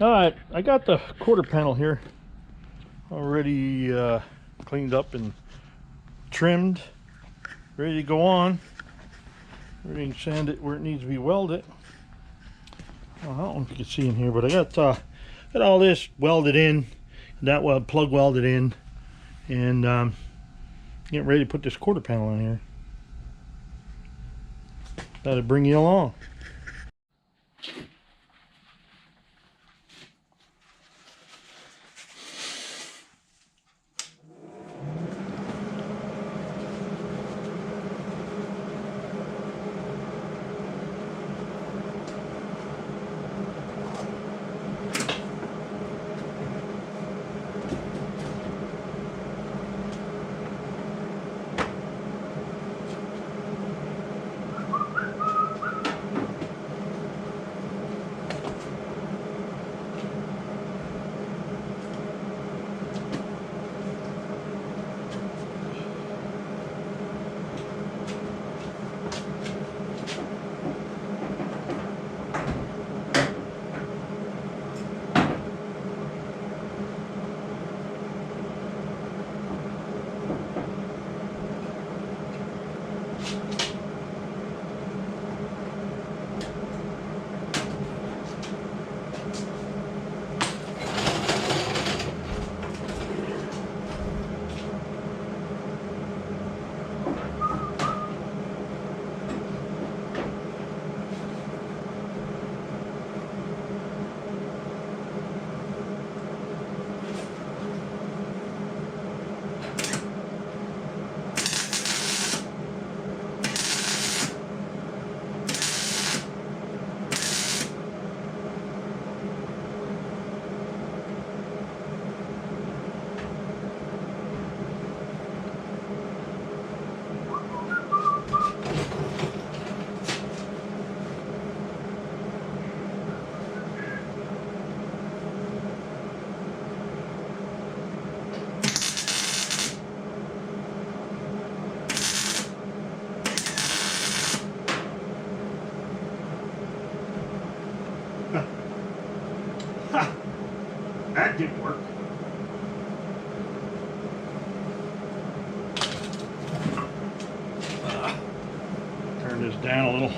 Alright, I got the quarter panel here already cleaned up and trimmed, ready to go on. Ready to sand it where it needs to be welded. Well, I don't know if you can see in here, but I got all this welded in, that plug welded in, and getting ready to put this quarter panel in here. That'll bring you along. That didn't work. Turn this down a little.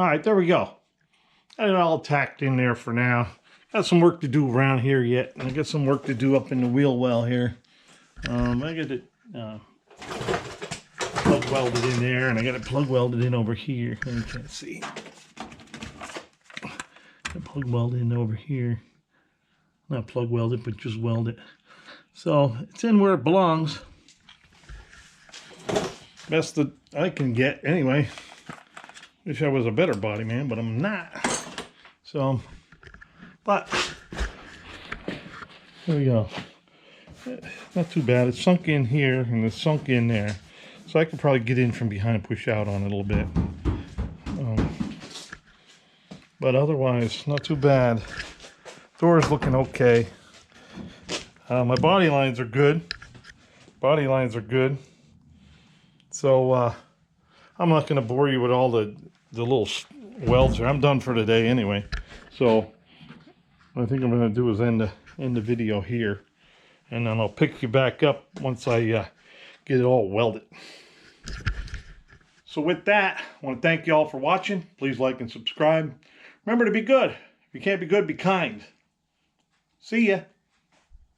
All right, there we go. Got it all tacked in there for now. Got some work to do around here yet. And I got some work to do up in the wheel well here. I got it plug welded in there, and I got it plug welded in over here. You can't see. Got plug welded in over here. Not plug welded, but just weld it. So it's in where it belongs. Best that I can get anyway. Wish I was a better body man, but I'm not. So, but here we go. Not too bad. It's sunk in here and it's sunk in there. So I could probably get in from behind and push out on it a little bit. But otherwise, not too bad. Door's looking okay. My body lines are good. Body lines are good. So I'm not going to bore you with all the little welds here. I'm done for today anyway. So what I think I'm going to do is end the video here. And then I'll pick you back up once I get it all welded. So with that, I want to thank you all for watching. Please like and subscribe. Remember to be good. If you can't be good, be kind. See ya.